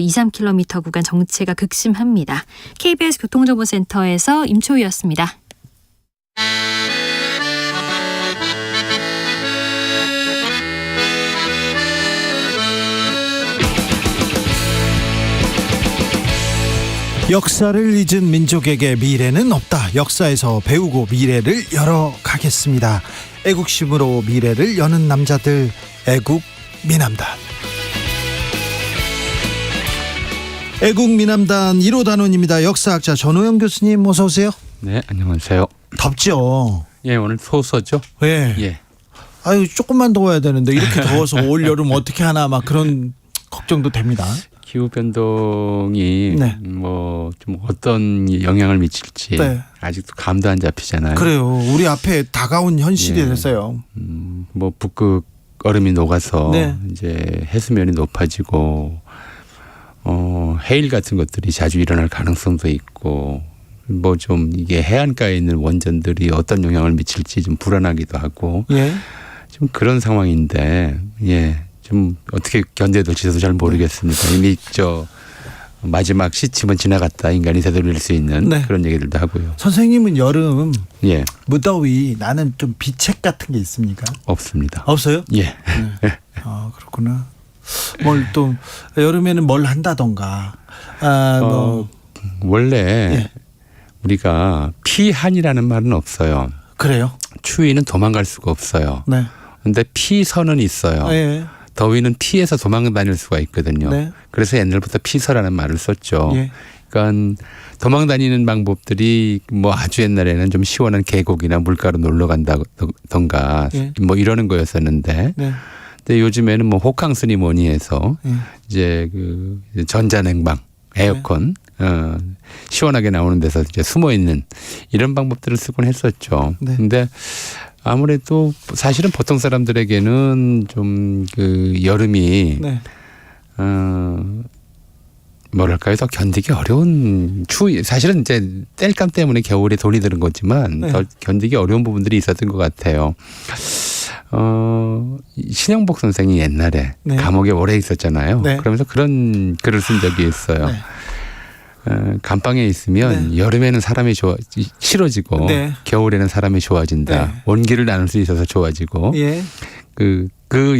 2, 3km 구간 정체가 극심합니다. KBS 교통정보센터에서 임초희였습니다. 역사를 잊은 민족에게 미래는 없다. 역사에서 배우고 미래를 열어가겠습니다. 애국심으로 미래를 여는 남자들, 애국미남단. 애국미남단 1호 단원입니다. 역사학자 전호영 교수님 어서 오세요. 네, 안녕하세요. 덥죠? 예, 오늘 소서죠? 네. 예. 아유, 조금만 더워야 되는데 이렇게 더워서 올 여름 어떻게 하나 막 그런 걱정도 됩니다. 기후 변동이 네. 뭐 좀 어떤 영향을 미칠지 네. 아직도 감도 안 잡히잖아요. 그래요. 우리 앞에 다가온 현실이 예. 됐어요. 뭐 북극 얼음이 녹아서 네. 이제 해수면이 높아지고 해일 같은 것들이 자주 일어날 가능성도 있고 뭐 좀 이게 해안가에 있는 원전들이 어떤 영향을 미칠지 좀 불안하기도 하고 예. 좀 그런 상황인데 예. 좀 어떻게 견뎌야 될지도 잘 모르겠습니다. 이미 마지막 시침은 지나갔다. 인간이 되돌릴 수 있는 네. 그런 얘기들도 하고요. 선생님은 여름 예. 무더위 나는 좀 비책 같은 게 있습니까? 없습니다. 없어요? 예. 네. 아 그렇구나. 뭘 또 여름에는 뭘 한다던가. 원래 예. 우리가 피한이라는 말은 없어요. 그래요? 추위는 도망갈 수가 없어요. 네. 근데 피서는 있어요. 예. 더위는 피해서 도망 다닐 수가 있거든요. 네. 그래서 옛날부터 피서라는 말을 썼죠. 예. 그러니까 도망 다니는 방법들이 뭐 아주 옛날에는 좀 시원한 계곡이나 물가로 놀러 간다던가 예. 뭐 이러는 거였었는데 네. 근데 요즘에는 뭐 호캉스니 뭐니 해서 예. 이제 그 전자냉방, 에어컨 시원하게 나오는 데서 이제 숨어 있는 이런 방법들을 쓰곤 했었죠. 네. 근데 아무래도 사실은 보통 사람들에게는 좀 그 여름이 네. 뭐랄까요, 더 견디기 어려운 추위. 사실은 이제 땔감 때문에 겨울에 돈이 드는 거지만 네. 더 견디기 어려운 부분들이 있었던 것 같아요. 신영복 선생이 옛날에 네. 감옥에 오래 있었잖아요. 네. 그러면서 그런 글을 쓴 적이 있어요. 네. 감방에 있으면 네. 여름에는 사람이 싫어지고 네. 겨울에는 사람이 좋아진다. 네. 온기를 나눌 수 있어서 좋아지고 예. 그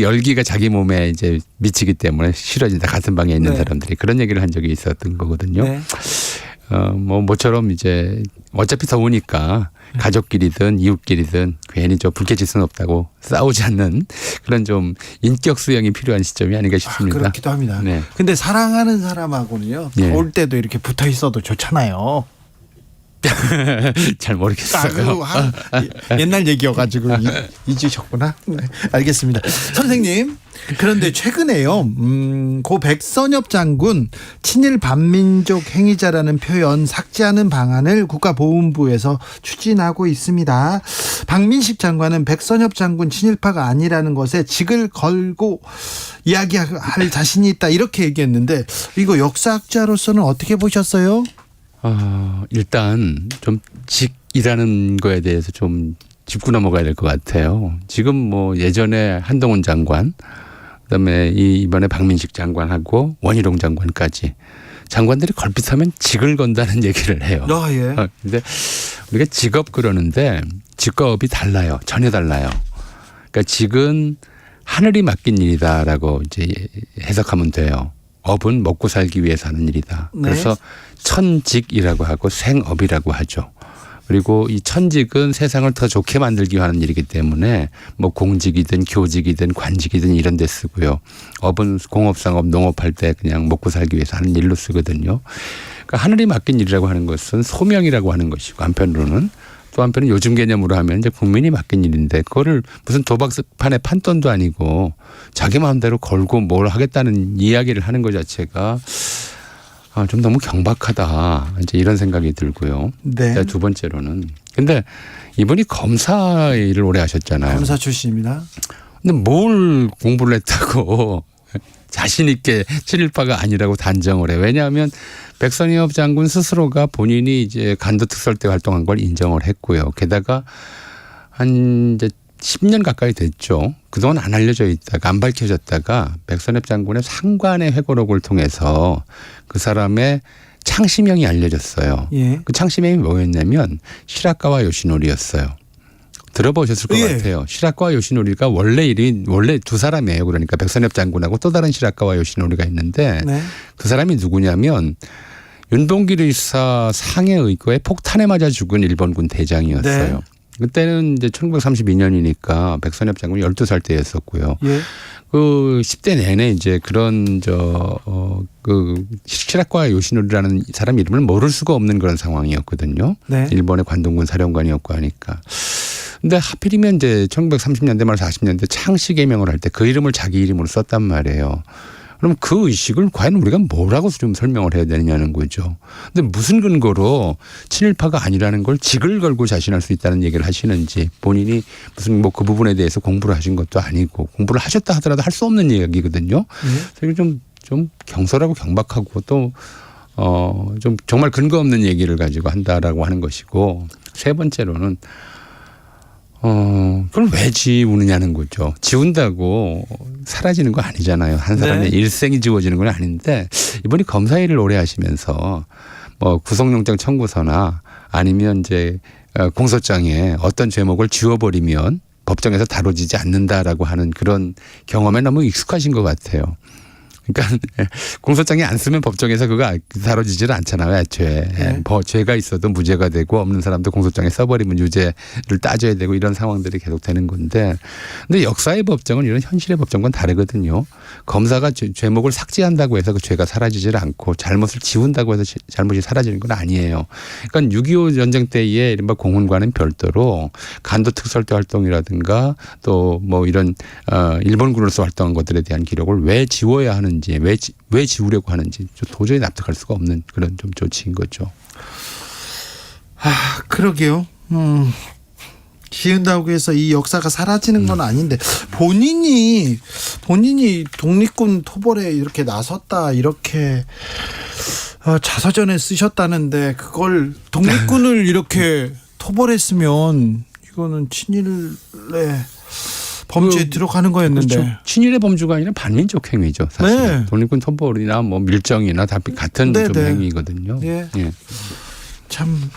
열기가 자기 몸에 이제 미치기 때문에 싫어진다. 같은 방에 있는 네. 사람들이 그런 얘기를 한 적이 있었던 거거든요. 네. 모처럼 이제 어차피 더우니까 가족끼리든 이웃끼리든 괜히 불쾌질 수는 없다고 싸우지 않는 그런 좀 인격 수양이 필요한 시점이 아닌가 싶습니다. 그렇기도 합니다. 네. 근데 사랑하는 사람하고는요. 예. 더울 때도 이렇게 붙어 있어도 좋잖아요. 잘 모르겠어요. 옛날 얘기여가지고 잊으셨구나. 네, 알겠습니다. 선생님, 그런데 최근에요. 고 백선엽 장군 친일 반민족 행위자라는 표현 삭제하는 방안을 국가보훈부에서 추진하고 있습니다. 박민식 장관은 백선엽 장군 친일파가 아니라는 것에 직을 걸고 이야기할 자신이 있다 이렇게 얘기했는데 이거 역사학자로서는 어떻게 보셨어요? 일단 좀 직이라는 거에 대해서 좀 짚고 넘어가야 될 것 같아요. 지금 뭐 예전에 한동훈 장관, 그다음에 이번에 박민식 장관하고 원희룡 장관까지 장관들이 걸핏하면 직을 건다는 얘기를 해요. 예. 근데 우리가 직업 그러는데 직과 업이 달라요. 전혀 달라요. 그러니까 직은 하늘이 맡긴 일이다라고 이제 해석하면 돼요. 업은 먹고 살기 위해서 하는 일이다. 네. 그래서 천직이라고 하고 생업이라고 하죠. 그리고 이 천직은 세상을 더 좋게 만들기 위한 일이기 때문에 뭐 공직이든 교직이든 관직이든 이런 데 쓰고요. 업은 공업상업 농업할 때 그냥 먹고 살기 위해서 하는 일로 쓰거든요. 그러니까 하늘이 맡긴 일이라고 하는 것은 소명이라고 하는 것이고 한편으로는 또 한편은 요즘 개념으로 하면 이제 국민이 맡긴 일인데 그거를 무슨 도박판의 판돈도 아니고 자기 마음대로 걸고 뭘 하겠다는 이야기를 하는 것 자체가 좀 너무 경박하다. 이제 이런 생각이 들고요. 네. 두 번째로는 근데 이분이 검사 일을 오래 하셨잖아요. 검사 출신입니다. 근데 뭘 공부를 했다고 자신 있게 친일파가 아니라고 단정을 해. 왜냐하면 백선엽 장군 스스로가 본인이 이제 간도 특설대 활동한 걸 인정을 했고요. 게다가 한 이제 10년 가까이 됐죠. 그동안 안 알려져 있다가 안 밝혀졌다가 백선엽 장군의 상관의 회고록을 통해서 그 사람의 창시명이 알려졌어요. 예. 그 창시명이 뭐였냐면 시라카와 요시노리였어요. 들어보셨을 것 예. 같아요. 시라카와 요시노리가 원래 두 사람이에요. 그러니까 백선엽 장군하고 또 다른 시라카와 요시노리가 있는데 네. 그 사람이 누구냐면 윤동길 의사 상해 의거에 폭탄에 맞아 죽은 일본군 대장이었어요. 네. 그때는 이제 1932년이니까 백선엽 장군이 12살 때였었고요. 예. 그 10대 내내 이제 그런 그 시라카와 요시노리라는 사람 이름을 모를 수가 없는 그런 상황이었거든요. 네. 일본의 관동군 사령관이었고 하니까. 근데 하필이면 이제 1930년대 말 40년대 창씨 개명을 할 때 그 이름을 자기 이름으로 썼단 말이에요. 그럼 그 의식을 과연 우리가 뭐라고 좀 설명을 해야 되느냐는 거죠. 근데 무슨 근거로 친일파가 아니라는 걸 직을 걸고 자신할 수 있다는 얘기를 하시는지 본인이 무슨 뭐 그 부분에 대해서 공부를 하신 것도 아니고 공부를 하셨다 하더라도 할 수 없는 얘기거든요. 그래서 좀 경솔하고 경박하고 또 좀 정말 근거 없는 얘기를 가지고 한다라고 하는 것이고 세 번째로는 그럼 왜 지우느냐는 거죠. 지운다고 사라지는 거 아니잖아요. 한 사람의 네. 일생이 지워지는 건 아닌데 이번에 검사 일을 오래 하시면서 뭐 구속영장 청구서나 아니면 이제 공소장에 어떤 제목을 지워버리면 법정에서 다뤄지지 않는다라고 하는 그런 경험에 너무 익숙하신 것 같아요. 그러니까 공소장에 안 쓰면 법정에서 그거 다뤄지질 않잖아요. 애초에. 네. 죄가 있어도 무죄가 되고 없는 사람도 공소장에 써버리면 유죄를 따져야 되고 이런 상황들이 계속 되는 건데 근데 역사의 법정은 이런 현실의 법정과는 다르거든요. 검사가 죄목을 삭제한다고 해서 그 죄가 사라지질 않고 잘못을 지운다고 해서 잘못이 사라지는 건 아니에요. 그러니까 6.25 전쟁 때의 이른바 공훈과는 별도로 간도 특설대 활동이라든가 또 뭐 이런 일본군으로서 활동한 것들에 대한 기록을 왜 지워야 하는지 왜 지우려고 하는지 도저히 납득할 수가 없는 그런 좀 조치인 거죠. 아, 그러게요. 지은다고 해서 이 역사가 사라지는 건 아닌데 본인이 독립군 토벌에 이렇게 나섰다 이렇게 자서전에 쓰셨다는데 그걸 독립군을 이렇게 토벌했으면 이거는 친일의 범죄에 들어가는 거였는데. 그렇죠. 친일의 범주가 아니라 반민족 행위죠. 사실. 네. 독립군 토벌이나 뭐 밀정이나 다 같은 네, 좀 네. 행위거든요. 예. 예. 참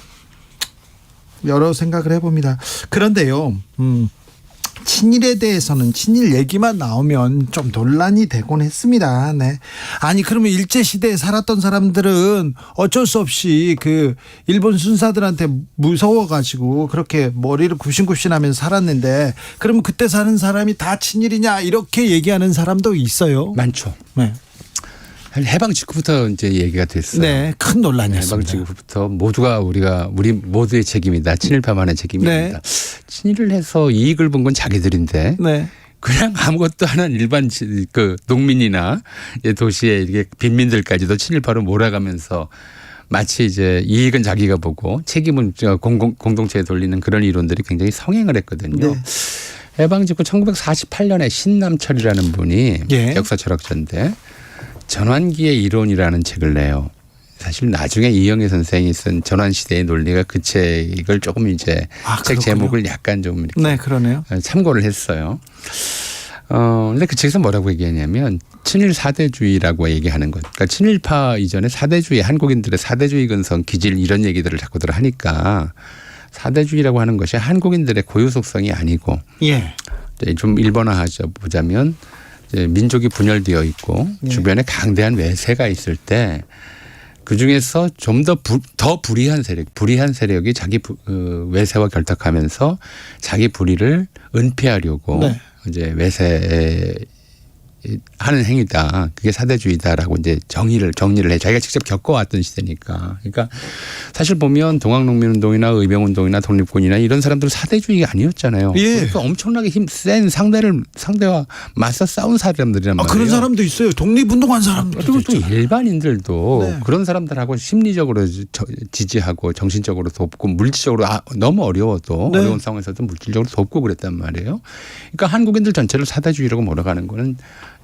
여러 생각을 해봅니다. 그런데요, 친일에 대해서는 친일 얘기만 나오면 좀 논란이 되곤 했습니다. 네. 아니 그러면 일제 시대에 살았던 사람들은 어쩔 수 없이 그 일본 순사들한테 무서워가지고 그렇게 머리를 굽신굽신하면서 살았는데 그러면 그때 사는 사람이 다 친일이냐 이렇게 얘기하는 사람도 있어요. 많죠. 네. 해방 직후부터 이제 얘기가 됐어요. 네, 큰 해방 논란이었습니다. 직후부터 우리 모두의 책임이다. 친일파만의 책임입니다. 친일을 해서 이익을 본 건 자기들인데 네. 그냥 아무것도 안 한 일반 그 농민이나 도시의 이렇게 빈민들까지도 친일파로 몰아가면서 마치 이제 이익은 자기가 보고 책임은 공동체에 돌리는 그런 이론들이 굉장히 성행을 했거든요. 네. 해방 직후 1948년에 신남철이라는 분이 예. 역사 철학자인데 전환기의 이론이라는 책을 내요. 사실 나중에 이영애 선생이 쓴 전환시대의 논리가 그 책을 조금 이제 책 그렇군요. 제목을 약간 좀 이렇게 네, 그러네요. 참고를 했어요. 근데 그 책에서 뭐라고 얘기하냐면 친일 사대주의라고 얘기하는 것. 그러니까 친일파 이전에 사대주의, 한국인들의 사대주의 근성, 기질 이런 얘기들을 자꾸들 하니까 사대주의라고 하는 것이 한국인들의 고유 속성이 아니고 예. 좀 일본화하자 보자면 이제 민족이 분열되어 있고 예. 주변에 강대한 외세가 있을 때 그중에서 좀 더 불의한 세력이 자기 외세와 결탁하면서 자기 불의를 은폐하려고 네. 이제 외세 하는 행위다. 그게 사대주의다라고 이제 정리를 해. 자기가 직접 겪어왔던 시대니까. 그러니까 사실 보면 동학농민운동이나 의병운동이나 독립군이나 이런 사람들은 사대주의가 아니었잖아요. 예. 그러니까 엄청나게 힘센 상대와 맞서 싸운 사람들이란 말이에요. 그런 사람도 있어요. 독립운동한 사람들도 그리고 또 있잖아요. 일반인들도 네. 그런 사람들하고 심리적으로 지지하고 정신적으로 돕고 물질적으로 너무 어려워도 네. 어려운 상황에서도 물질적으로 돕고 그랬단 말이에요. 그러니까 한국인들 전체를 사대주의라고 몰아가는 거는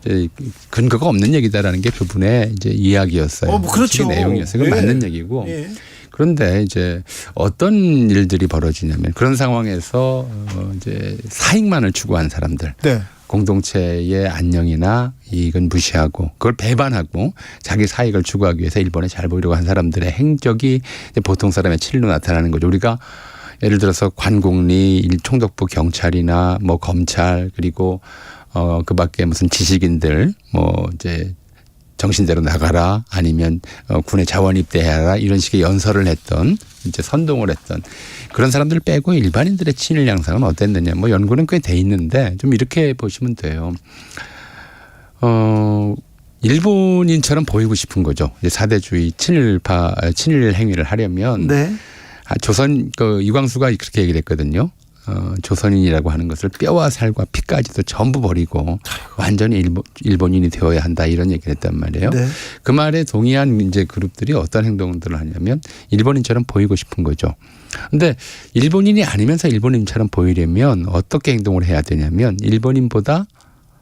이제 근거가 없는 얘기다라는 게 그분의 이제 이야기였어요. 뭐 그렇죠. 그 내용이었어요. 그건 예. 맞는 얘기고. 예. 그런데 이제 어떤 일들이 벌어지냐면 그런 상황에서 이제 사익만을 추구한 사람들. 네. 공동체의 안녕이나 이익은 무시하고 그걸 배반하고 자기 사익을 추구하기 위해서 일본에 잘 보이려고 한 사람들의 행적이 이제 보통 사람의 친일로 나타나는 거죠. 우리가 예를 들어서 관공리, 총독부 경찰이나 뭐 검찰 그리고 그 밖에 무슨 지식인들 뭐 이제 정신대로 나가라 아니면 군에 자원 입대해라 이런 식의 연설을 했던 이제 선동을 했던 그런 사람들 빼고 일반인들의 친일 양상은 어땠느냐 뭐 연구는 꽤 돼 있는데 좀 이렇게 보시면 돼요. 일본인처럼 보이고 싶은 거죠. 이제 사대주의 친일 행위를 하려면 네. 조선 이광수가 그렇게 얘기를 했거든요. 조선인이라고 하는 것을 뼈와 살과 피까지도 전부 버리고 완전히 일본인이 되어야 한다 이런 얘기를 했단 말이에요. 네. 그 말에 동의한 이제 그룹들이 어떤 행동들을 하냐면 일본인처럼 보이고 싶은 거죠. 그런데 일본인이 아니면서 일본인처럼 보이려면 어떻게 행동을 해야 되냐면 일본인보다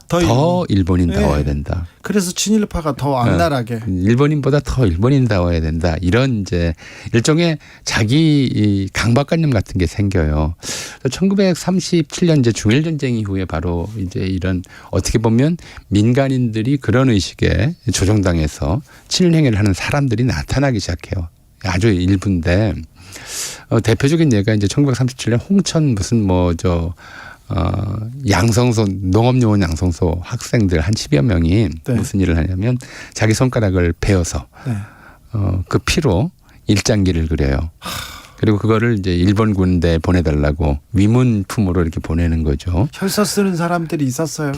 더 일본인다워야 된다. 그래서 친일파가 더 악랄하게. 일본인보다 더 일본인다워야 된다. 이런 이제 일종의 자기 강박관념 같은 게 생겨요. 1937년 이제 중일전쟁 이후에 바로 이제 이런 어떻게 보면 민간인들이 그런 의식에 조종당해서 친일행위를 하는 사람들이 나타나기 시작해요. 아주 일부인데 대표적인 예가 이제 1937년 홍천 무슨 양성소 농업요원 양성소 학생들 한 10여 명이 네. 무슨 일을 하냐면 자기 손가락을 베어서 네. 그 피로 일장기를 그려요. 그리고 그거를 이제 일본 군대에 보내달라고 위문품으로 이렇게 보내는 거죠. 혈서 쓰는 사람들이 있었어요.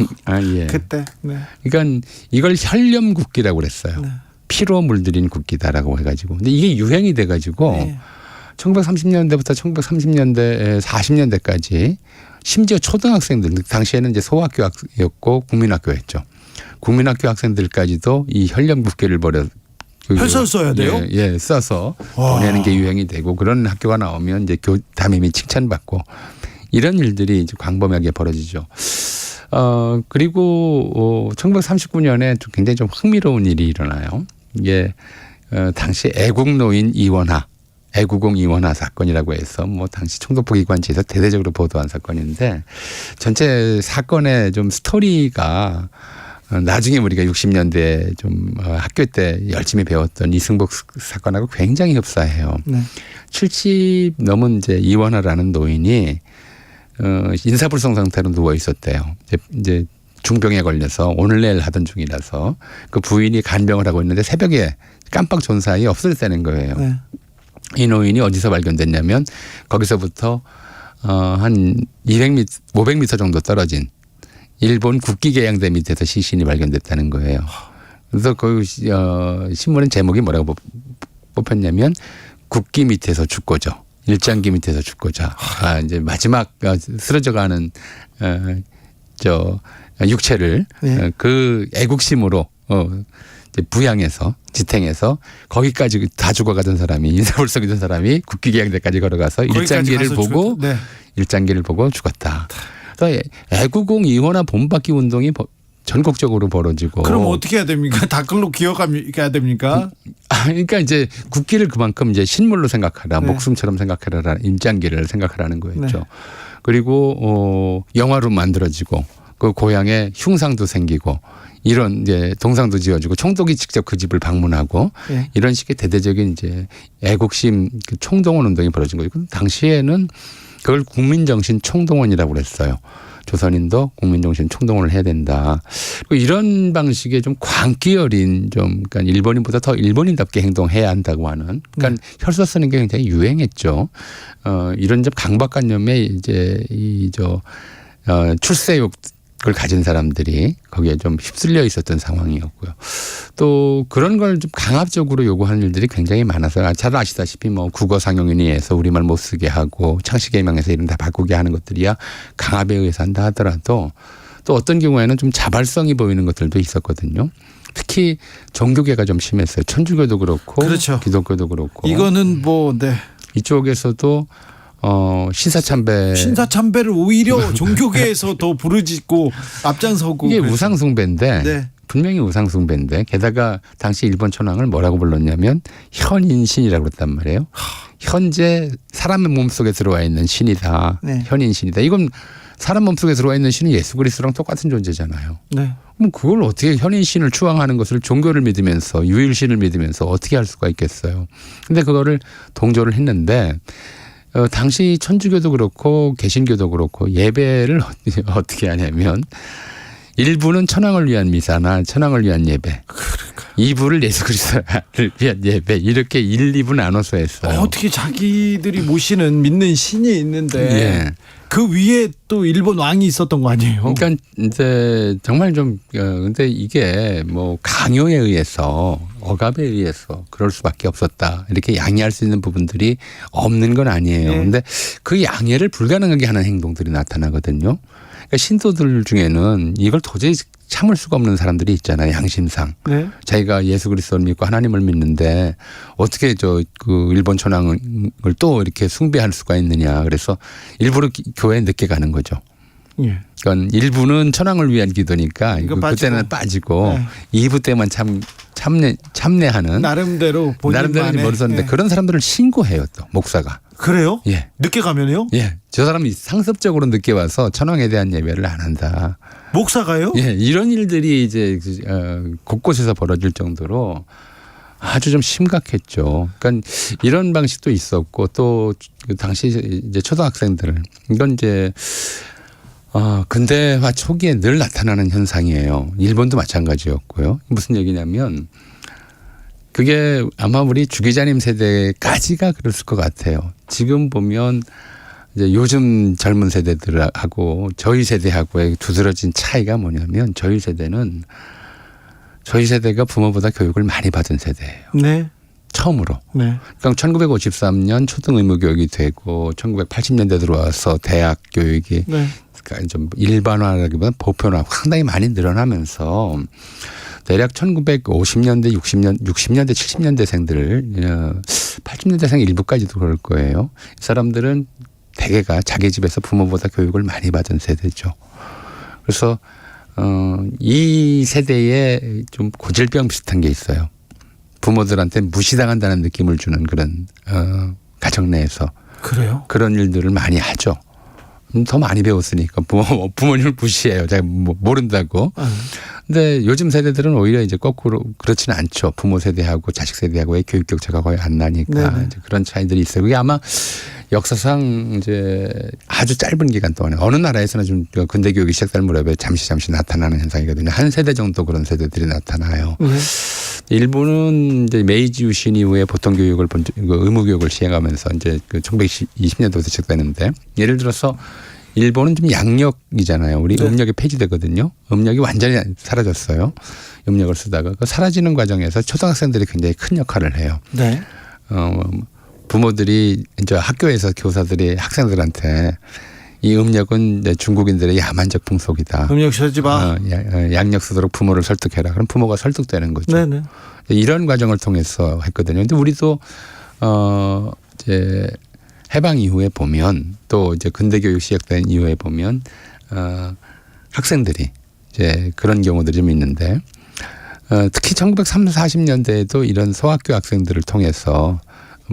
예. 그때. 네. 그러니까 이걸 혈념국기라고 그랬어요. 네. 피로 물들인 국기다라고 해가지고. 근데 이게 유행이 돼가지고 네. 1930년대부터 1940년대, 40년대까지 심지어 초등학생들, 당시에는 이제 소학교였고 국민학교였죠. 국민학교 학생들까지도 이 혈념국기를 혈서를 써야 돼요? 예, 써서 보내는 게 유행이 되고 그런 학교가 나오면 이제 담임이 칭찬받고 이런 일들이 이제 광범위하게 벌어지죠. 그리고 1939년에 굉장히 좀 흥미로운 일이 일어나요. 이게 당시 애국노인 이원하. 애국공 이원화 사건이라고 해서 뭐 당시 총독부 기관지에서 대대적으로 보도한 사건인데 전체 사건의 좀 스토리가 나중에 우리가 60년대 좀 학교 때 열심히 배웠던 이승복 사건하고 굉장히 흡사해요. 네. 70 넘은 이제 이원화라는 노인이 인사불성 상태로 누워 있었대요. 이제 중병에 걸려서 오늘 내일 하던 중이라서 그 부인이 간병을 하고 있는데 새벽에 깜빡 존 사이에 없어졌다는 거예요. 네. 이 노인이 어디서 발견됐냐면 거기서부터 한 200m, 500m 정도 떨어진 일본 국기계양대 밑에서 시신이 발견됐다는 거예요. 그래서 그 신문은 제목이 뭐라고 뽑혔냐면 국기 밑에서 죽고죠. 일장기 밑에서 죽고자. 이제 마지막 쓰러져가는 육체를 네. 그 애국심으로 부양해서 지탱해서 거기까지 다 죽어가던 사람이 인사불성이던 사람이 국기계양대까지 걸어가서 일장기를 보고 네. 일장기를 보고 죽었다. 그래서 애국공 이원화 본받기 운동이 전국적으로 벌어지고. 그럼 어떻게 해야 됩니까? 댓글로 기억해야 됩니까? 그러니까 이제 국기를 그만큼 이제 신물로 생각하라, 네. 목숨처럼 생각하라, 일장기를 생각하라는 거였죠. 네. 그리고 영화로 만들어지고 그 고향에 흉상도 생기고. 이런 이제 동상도 지어주고 총독이 직접 그 집을 방문하고 네. 이런 식의 대대적인 이제 애국심 총동원 운동이 벌어진 거죠. 당시에는 그걸 국민정신 총동원이라고 그랬어요. 조선인도 국민정신 총동원을 해야 된다. 그리고 이런 방식의 좀 광기 어린 좀 그러니까 일본인보다 더 일본인답게 행동해야 한다고 하는 그러니까 혈서 쓰는 게 굉장히 유행했죠. 이런 좀 강박관념에 이제 출세욕 그걸 가진 사람들이 거기에 좀 휩쓸려 있었던 상황이었고요. 또 그런 걸 좀 강압적으로 요구하는 일들이 굉장히 많아서 잘 아시다시피 뭐 국어 상용인위에서 우리말 못 쓰게 하고 창씨개명에서 이런 다 바꾸게 하는 것들이야 강압에 의해서 한다 하더라도 또 어떤 경우에는 좀 자발성이 보이는 것들도 있었거든요. 특히 종교계가 좀 심했어요. 천주교도 그렇고 그렇죠. 기독교도 그렇고. 이거는 네. 이쪽에서도 신사참배를 오히려 종교계에서 더 부르짖고 앞장서고 이게 그랬어요. 우상숭배인데 네. 분명히 우상숭배인데 게다가 당시 일본 천황을 뭐라고 불렀냐면 현인신이라고 그랬단 말이에요. 현재 사람의 몸속에 들어와 있는 신이다. 네. 현인신이다. 이건 사람 몸속에 들어와 있는 신은 예수 그리스도랑 똑같은 존재잖아요. 네. 그럼 그걸 어떻게 현인신을 추앙하는 것을 종교를 믿으면서 유일신을 믿으면서 어떻게 할 수가 있겠어요. 근데 그거를 동조를 했는데 당시 천주교도 그렇고 개신교도 그렇고 예배를 어떻게 하냐면 일부는 천황을 위한 미사나 천황을 위한 예배. 그러니까. 2부를 예수 그리스도를 위한 예배. 이렇게 1, 2부 나눠서 했어요. 어떻게 자기들이 모시는 믿는 신이 있는데 예. 그 위에 또 일본 왕이 있었던 거 아니에요? 그러니까 이제 정말 좀 근데 이게 뭐 강요에 의해서 억압에 의해서 그럴 수밖에 없었다. 이렇게 양해할 수 있는 부분들이 없는 건 아니에요. 네. 근데 그 양해를 불가능하게 하는 행동들이 나타나거든요. 그러니까 신도들 중에는 이걸 도저히 참을 수가 없는 사람들이 있잖아요. 양심상. 네. 자기가 예수 그리스도를 믿고 하나님을 믿는데 어떻게 그 일본 천황을 또 이렇게 숭배할 수가 있느냐. 그래서 일부러 교회에 늦게 가는 거죠. 예. 그러니까 일부는 천황을 위한 기도니까 이거 그때는 빠지고 네. 2부 때만 참내하는 나름대로 나름대로 머리썼는데 그런 사람들을 신고해요 또 목사가. 그래요? 예. 늦게 가면요? 예. 저 사람이 상습적으로 늦게 와서 천황에 대한 예배를 안 한다. 목사가요? 예. 이런 일들이 이제 곳곳에서 벌어질 정도로 아주 좀 심각했죠. 그러니까 이런 방식도 있었고 또 그 당시 이제 초등학생들 이건 이제 근대화 초기에 늘 나타나는 현상이에요. 일본도 마찬가지였고요. 무슨 얘기냐면 그게 아마 우리 주 기자님 세대까지가 그랬을 것 같아요. 지금 보면 이제 요즘 젊은 세대들하고 저희 세대하고의 두드러진 차이가 뭐냐면 저희 세대가 부모보다 교육을 많이 받은 세대예요. 네. 처음으로. 네. 그러니까 1953년 초등 의무 교육이 되고 1980년대 들어와서 대학 교육이 네. 그러니까 좀 일반화라기보다는 보편화 상당히 많이 늘어나면서 대략 1950년대, 60년대, 70년대생들, 80년대생 일부까지도 그럴 거예요. 이 사람들은 대개가 자기 집에서 부모보다 교육을 많이 받은 세대죠. 그래서 이 세대에 좀 고질병 비슷한 게 있어요. 부모들한테 무시당한다는 느낌을 주는 그런 가정 내에서 그래요? 그런 일들을 많이 하죠. 더 많이 배웠으니까 부모님을 무시해요. 잘 모른다고. 근데 요즘 세대들은 오히려 이제 거꾸로 그렇지는 않죠. 부모 세대하고 자식 세대하고의 교육 격차가 거의 안 나니까 이제 그런 차이들이 있어요. 그게 아마 역사상 이제 아주 짧은 기간 동안에 어느 나라에서나 좀 근대 교육이 시작될 무렵에 잠시 나타나는 현상이거든요. 한 세대 정도 그런 세대들이 나타나요. 일본은 이제 메이지 유신 이후에 보통 교육을 의무 교육을 시행하면서 이제 그 1920년도부터 시작되는데 예를 들어서 일본은 좀 양력이잖아요. 우리 음력이 폐지되거든요. 음력이 완전히 사라졌어요. 음력을 쓰다가 그 사라지는 과정에서 초등학생들이 굉장히 큰 역할을 해요. 네. 부모들이 이제 학교에서 교사들이 학생들한테 이 음력은 중국인들의 야만적 풍속이다. 음력 쓰지 마. 양력 쓰도록 부모를 설득해라. 그럼 부모가 설득되는 거죠. 네네. 이런 과정을 통해서 했거든요. 근데 우리도 이제 해방 이후에 보면 또 이제 근대 교육 시작된 이후에 보면 학생들이 이제 그런 경우들이 좀 있는데 특히 1930, 40년대에도 이런 소학교 학생들을 통해서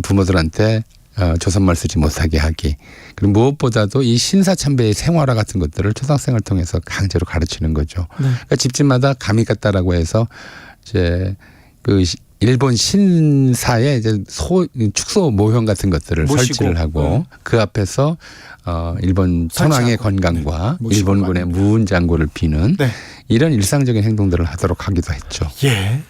부모들한테 조선말 쓰지 못하게 하기. 그리고 무엇보다도 이 신사참배의 생활화 같은 것들을 초등학생을 통해서 강제로 가르치는 거죠. 네. 그러니까 집집마다 가미갔다라고 해서 이제 그 일본 신사의 이제 축소 모형 같은 것들을 설치를 하고 그 앞에서 일본 천황의 건강과 일본군의 무운장구를 비는 이런 일상적인 행동들을 하도록 하기도 했죠. 예.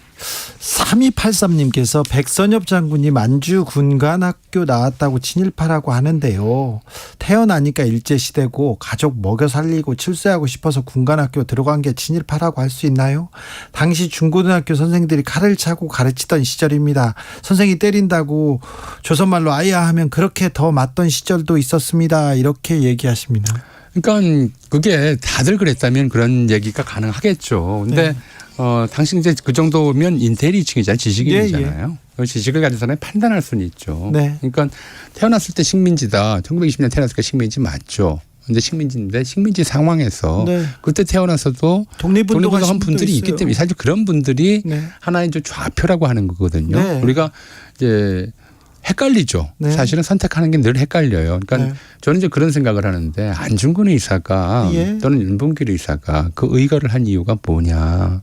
3283님께서 백선엽 장군이 만주 군관학교 나왔다고 친일파라고 하는데요. 태어나니까 일제시대고 가족 먹여 살리고 출세하고 싶어서 군관학교 들어간 게 친일파라고 할 수 있나요? 당시 중고등학교 선생들이 칼을 차고 가르치던 시절입니다. 선생이 때린다고 조선말로 아야 하면 그렇게 더 맞던 시절도 있었습니다. 이렇게 얘기하십니다. 그러니까 그게 다들 그랬다면 그런 얘기가 가능하겠죠. 근데 당시 이제 그 정도면 인텔리층이잖아요. 지식인이잖아요. 그 지식을 가진 사람이 판단할 수는 있죠. 그러니까 태어났을 때 식민지다. 1920년 태어났을 때 식민지 맞죠. 근데 식민지 상황에서 네. 그때 태어나서도 독립운동한 분들이 있기 때문에 사실 그런 분들이 네. 하나의 이제 좌표라고 하는 거거든요. 네. 우리가 이제 헷갈리죠. 네. 사실은 선택하는 게 늘 헷갈려요. 그러니까 네. 저는 이제 그런 생각을 하는데 안중근 의사가 예. 또는 윤봉길 의사가 그 의거를 한 이유가 뭐냐.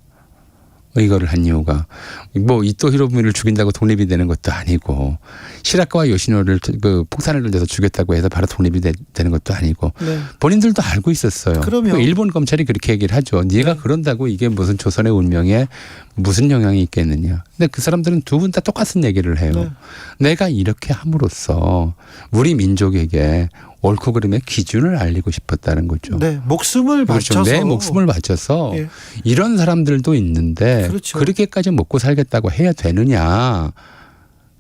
의거를 한 이유가 뭐 이토 히로부미를 죽인다고 독립이 되는 것도 아니고 시라카와 요시노를 그 폭탄을 던져서 죽였다고 해서 바로 독립이 되는 것도 아니고 네. 본인들도 알고 있었어요. 그럼요. 그 일본 검찰이 그렇게 얘기를 하죠. 네가 그런다고 이게 무슨 조선의 운명에 무슨 영향이 있겠느냐. 근데 그 사람들은 두 분 다 똑같은 얘기를 해요. 네. 내가 이렇게 함으로써 우리 민족에게 옳고 그름의 기준을 알리고 싶었다는 거죠. 네. 목숨을 그렇죠. 바쳐서. 내 목숨을 바쳐서 예. 이런 사람들도 있는데 그렇죠. 그렇게까지 먹고 살겠다고 해야 되느냐.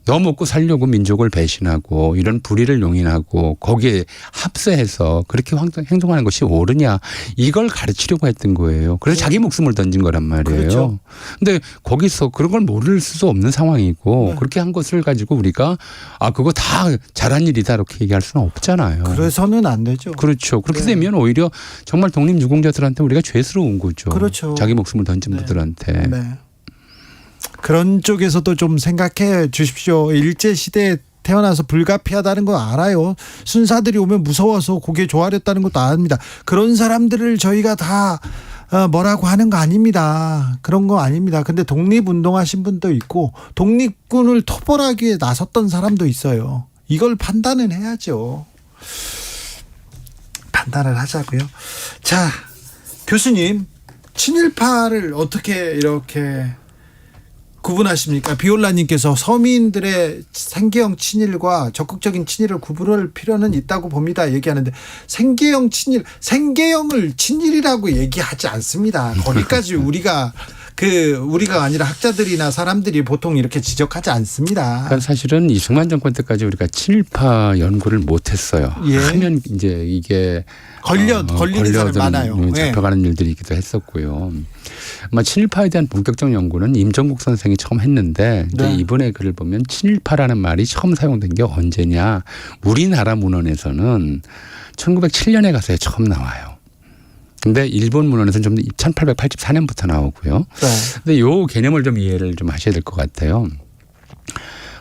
너 먹고 살려고 민족을 배신하고 이런 불의를 용인하고 거기에 합세해서 그렇게 행동하는 것이 옳으냐. 이걸 가르치려고 했던 거예요. 그래서 자기 목숨을 던진 거란 말이에요. 그렇죠. 근데 거기서 그런 걸 모를 수도 없는 상황이고 네. 그렇게 한 것을 가지고 우리가 그거 다 잘한 일이다 이렇게 얘기할 수는 없잖아요. 그래서는 안 되죠. 그렇죠. 그렇게 네. 되면 오히려 정말 독립유공자들한테 우리가 죄스러운 거죠. 그렇죠. 자기 목숨을 던진 네. 분들한테. 네. 그런 쪽에서도 좀 생각해 주십시오. 일제시대에 태어나서 불가피하다는 거 알아요. 순사들이 오면 무서워서 고개 조아렸다는 것도 압니다. 그런 사람들을 저희가 다 뭐라고 하는 거 아닙니다. 그런 거 아닙니다. 근데 독립운동하신 분도 있고 독립군을 토벌하기 위해 나섰던 사람도 있어요. 이걸 판단은 해야죠. 판단을 하자고요. 자, 교수님, 친일파를 어떻게 이렇게 구분하십니까? 비올라님께서 서민들의 생계형 친일과 적극적인 친일을 구분할 필요는 있다고 봅니다. 얘기하는데 생계형 친일, 생계형을 친일이라고 얘기하지 않습니다. 거기까지 우리가 아니라 학자들이나 사람들이 보통 이렇게 지적하지 않습니다. 그러니까 사실은 이승만 정권 때까지 우리가 친일파 연구를 못했어요. 예. 하면 이제 이게 걸리는 사람이 많아요. 잡혀가는 일들이 있기도 했었고요. 아마 친일파에 대한 본격적 연구는 임정국 선생이 처음 했는데 네. 이번에 글을 보면 친일파라는 말이 처음 사용된 게 언제냐. 우리나라 문헌에서는 1907년에 가서야 처음 나와요. 근데 일본 문헌에서는 좀 1884년부터 나오고요. 네. 근데 요 개념을 좀 이해를 좀 하셔야 될 것 같아요.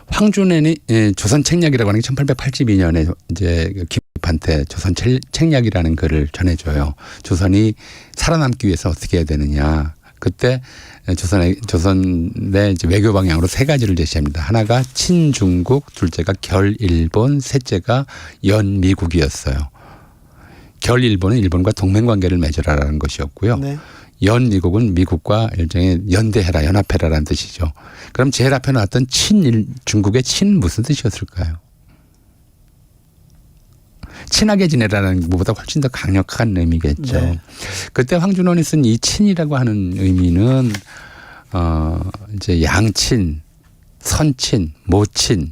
황준현이 조선 책략이라고 하는 게 1882년에 이제 김입한테 조선 책략이라는 글을 전해줘요. 조선이 살아남기 위해서 어떻게 해야 되느냐. 그때 조선의 이제 외교 방향으로 세 가지를 제시합니다. 하나가 친중국, 둘째가 결일본, 셋째가 연미국이었어요. 결일본은 일본과 동맹관계를 맺으라라는 것이었고요. 네. 연미국은 미국과 일종의 연대해라, 연합해라라는 뜻이죠. 그럼 제일 앞에 나왔던 중국의 친 무슨 뜻이었을까요? 친하게 지내라는 것보다 훨씬 더 강력한 의미겠죠. 네. 그때 황준원이 쓴 이 친이라고 하는 의미는 이제 양친, 선친, 모친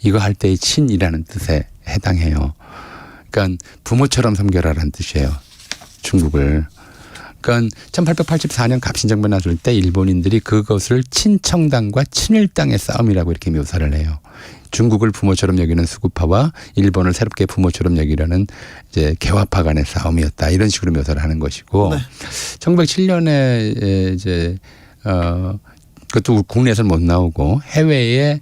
이거 할 때의 친이라는 뜻에 해당해요. 그러니까 부모처럼 섬겨라라는 뜻이에요. 중국을. 그러니까 1884년 갑신정변 났을 때 일본인들이 그것을 친청당과 친일당의 싸움이라고 이렇게 묘사를 해요. 중국을 부모처럼 여기는 수구파와 일본을 새롭게 부모처럼 여기려는 이제 개화파 간의 싸움이었다. 이런 식으로 묘사를 하는 것이고 네. 1907년에 이제 그것도 국내에서는 못 나오고 해외에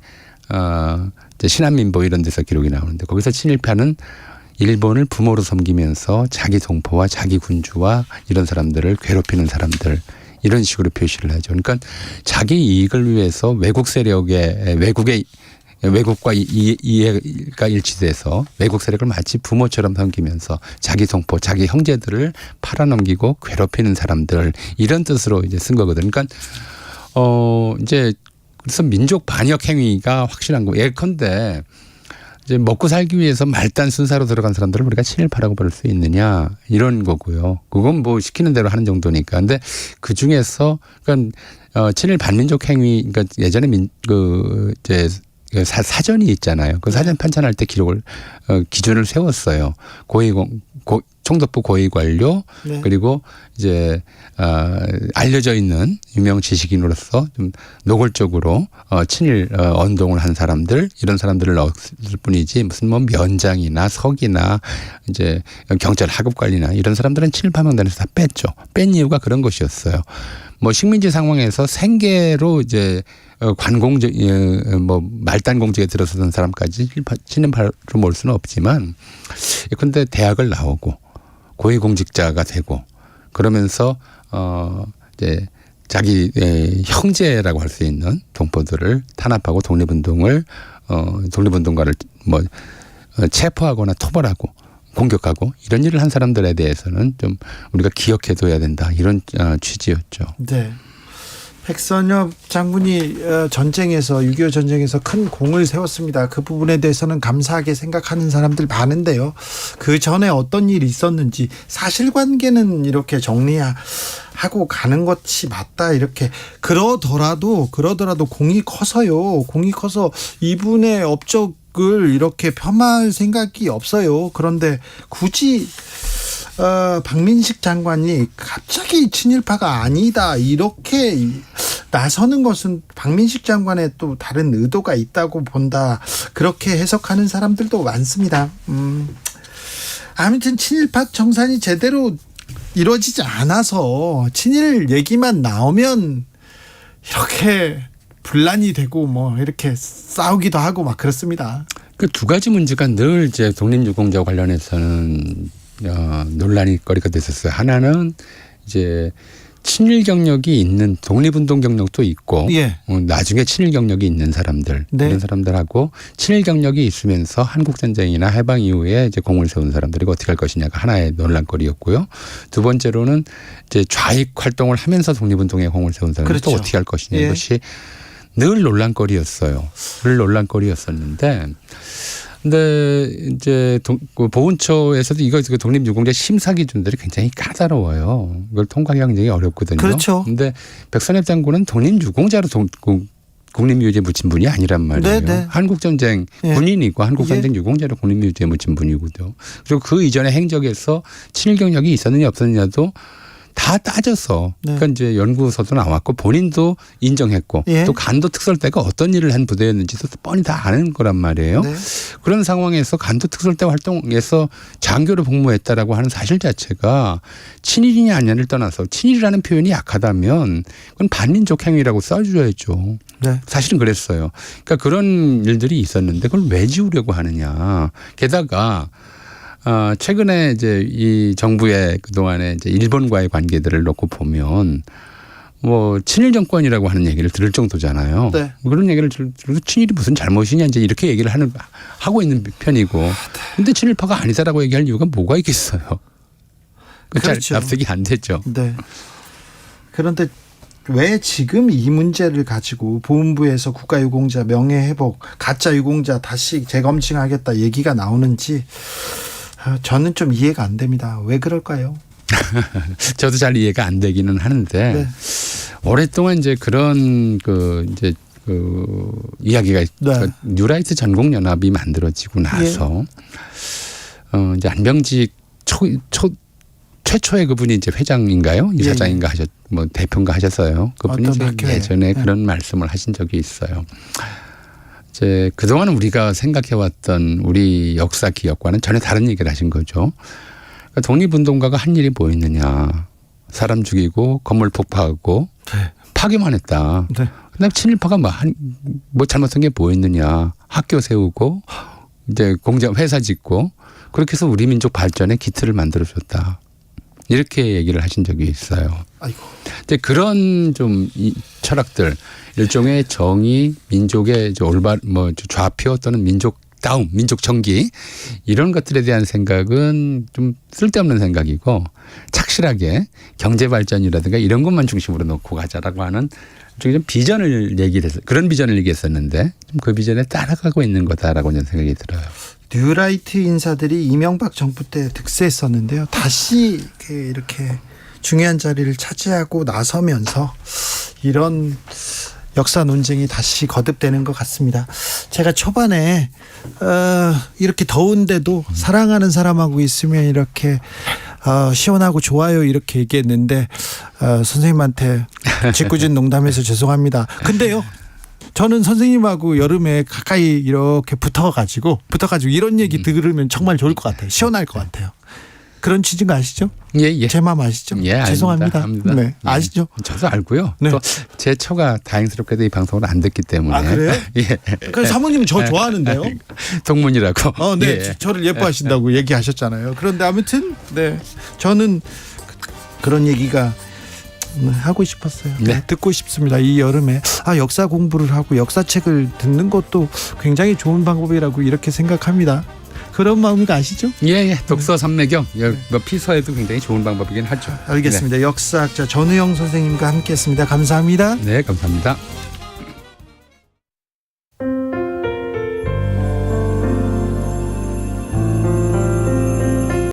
이제 신한민보 이런 데서 기록이 나오는데 거기서 친일파는 일본을 부모로 섬기면서 자기 동포와 자기 군주와 이런 사람들을 괴롭히는 사람들 이런 식으로 표시를 하죠. 그러니까 자기 이익을 위해서 외국 세력의 외국과 이해가 일치돼서 외국 세력을 마치 부모처럼 섬기면서 자기 동포, 자기 형제들을 팔아넘기고 괴롭히는 사람들 이런 뜻으로 이제 쓴 거거든요. 그러니까 이제 그래서 민족 반역 행위가 확실한 거. 예컨대 이제 먹고 살기 위해서 말단 순사로 들어간 사람들을 우리가 친일파라고 부를 수 있느냐 이런 거고요. 그건 뭐 시키는 대로 하는 정도니까. 근데 그 중에서 그러니까 친일 반민족 행위 그러니까 예전에 이제 사전이 있잖아요. 그 사전 편찬할 때 기준을 세웠어요. 총독부 고위 관료 네. 그리고 이제 알려져 있는 유명 지식인으로서 좀 노골적으로 친일 언동을 한 사람들 이런 사람들을 넣었을 뿐이지 무슨 뭐 면장이나 석이나 이제 경찰 하급 관리나 이런 사람들은 친일파 명단에서 다 뺐죠. 뺀 이유가 그런 것이었어요. 뭐 식민지 상황에서 생계로 이제 관공적 뭐 말단 공직에 들어서던 사람까지 친일파로 몰 수는 없지만 그런데 대학을 나오고 고위공직자가 되고 그러면서 이제 자기 형제라고 할 수 있는 동포들을 탄압하고 독립운동가를 뭐 체포하거나 토벌하고 공격하고 이런 일을 한 사람들에 대해서는 좀 우리가 기억해둬야 된다 이런 취지였죠. 네. 백선엽 장군이 전쟁에서 6.25 전쟁에서 큰 공을 세웠습니다. 그 부분에 대해서는 감사하게 생각하는 사람들 많은데요. 그 전에 어떤 일이 있었는지 사실관계는 이렇게 정리하고 가는 것이 맞다 이렇게 그러더라도 공이 커서요. 공이 커서 이분의 업적을 이렇게 폄하할 생각이 없어요. 그런데 굳이 박민식 장관이 갑자기 친일파가 아니다 이렇게 나서는 것은 박민식 장관의 또 다른 의도가 있다고 본다 그렇게 해석하는 사람들도 많습니다. 아무튼 친일파 청산이 제대로 이루어지지 않아서 친일 얘기만 나오면 이렇게 분란이 되고 뭐 이렇게 싸우기도 하고 막 그렇습니다. 그 두 가지 문제가 늘 이제 독립유공자 관련해서는 논란이 거리가 됐었어요. 하나는 이제 친일 경력이 있는 독립운동 경력도 있고 예. 나중에 친일 경력이 있는 사람들 네. 이런 사람들하고 친일 경력이 있으면서 한국전쟁이나 해방 이후에 이제 공을 세운 사람들이 어떻게 할 것이냐가 하나의 논란거리였고요. 두 번째로는 이제 좌익 활동을 하면서 독립운동에 공을 세운 사람들이 그렇죠. 또 어떻게 할 것이냐 예. 이것이 늘 논란거리였어요. 늘 논란거리였었는데 근데 이제 보훈처에서도 이거 독립유공자 심사 기준들이 굉장히 까다로워요. 이걸 통과하기가 굉장히 어렵거든요. 그렇죠. 근데 백선엽 장군은 독립유공자로 국립유지에 묻힌 분이 아니란 말이에요. 네네. 한국전쟁 예. 군인이고 한국전쟁 유공자로 국립유지에 묻힌 분이거든요. 그리고 그 이전의 행적에서 친일 경력이 있었느냐 없었느냐도 다 따져서 네. 그러니까 이제 연구소도 나왔고 본인도 인정했고 예. 또 간도 특설대가 어떤 일을 한 부대였는지도 뻔히 다 아는 거란 말이에요. 네. 그런 상황에서 간도 특설대 활동에서 장교로 복무했다라고 하는 사실 자체가 친일이냐 아니냐를 떠나서 친일이라는 표현이 약하다면 그건 반민족 행위라고 써줘야죠. 네. 사실은 그랬어요. 그러니까 그런 일들이 있었는데 그걸 왜 지우려고 하느냐. 게다가 최근에 이제 이 정부의 그동안에 이제 일본과의 관계들을 놓고 보면 뭐 친일 정권이라고 하는 얘기를 들을 정도잖아요. 네. 그런 얘기를 들어도 친일이 무슨 잘못이냐 이제 이렇게 얘기를 하고 있는 편이고. 근데 친일파가 아니다라고 얘기할 이유가 뭐가 있겠어요. 잘 그렇죠. 납득이 안 되죠. 네. 그런데 왜 지금 이 문제를 가지고 보훈부에서 국가유공자 명예회복 가짜 유공자 다시 재검증하겠다 얘기가 나오는지 저는 좀 이해가 안 됩니다. 왜 그럴까요? 저도 잘 이해가 안 되기는 하는데 네. 오랫동안 이제 그런 이야기가 네. 뉴라이트 전국연합이 만들어지고 나서 이제 안병직 최초의 그분이 이제 회장인가요? 이사장인가 뭐 대표인가 하셨어요. 그분이 예전에 그런 말씀을 하신 적이 있어요. 이제 그동안 우리가 생각해왔던 우리 역사 기억과는 전혀 다른 얘기를 하신 거죠. 그러니까 독립운동가가 한 일이 뭐 있느냐. 사람 죽이고 건물 폭파하고 네. 파괴만 했다. 네. 근데 친일파가 뭐 잘못한 게 뭐 있느냐. 학교 세우고 이제 공장 회사 짓고 그렇게 해서 우리 민족 발전에 기틀을 만들어줬다. 이렇게 얘기를 하신 적이 있어요. 아이고. 근데 그런 좀 철학들 일종의 정의, 민족의 올바른 좌표 또는 민족다움, 민족 정기 이런 것들에 대한 생각은 좀 쓸데없는 생각이고 착실하게 경제 발전이라든가 이런 것만 중심으로 놓고 가자라고 하는 좀 비전을 그런 비전을 얘기했었는데 좀 그 비전에 따라가고 있는 거다라고 저는 생각이 들어요. 뉴라이트 인사들이 이명박 정부 때 득세했었는데요. 다시 이렇게 중요한 자리를 차지하고 나서면서 이런 역사 논쟁이 다시 거듭되는 것 같습니다. 제가 초반에 이렇게 더운데도 사랑하는 사람하고 있으면 이렇게 시원하고 좋아요 이렇게 얘기했는데 선생님한테 짓궂은 농담해서 죄송합니다. 근데요. 저는 선생님하고 여름에 가까이 이렇게 붙어가지고 이런 얘기 들으면 정말 좋을 것 같아요. 시원할 것 같아요. 그런 취지인 거 아시죠? 예. 제 마음 아시죠? 예, 죄송합니다. 압니다. 네, 예. 아시죠? 저도 알고요. 네. 또 제 처가 다행스럽게도 이 방송을 안 듣기 때문에. 아, 그래요? 예. 그래서 사모님 저 좋아하는데요. 동문이라고. 네, 예. 저를 예뻐하신다고 얘기하셨잖아요. 그런데 아무튼 네, 저는 그런 얘기가 하고 싶었어요. 네. 듣고 싶습니다. 이 여름에 역사 공부를 하고 역사책을 듣는 것도 굉장히 좋은 방법이라고 이렇게 생각합니다. 그런 마음이 아시죠? 예. 독서 삼매경 뭐 피서에도 굉장히 좋은 방법이긴 하죠. 알겠습니다. 역사학자 전우영 선생님과 함께했습니다. 감사합니다. 네, 감사합니다.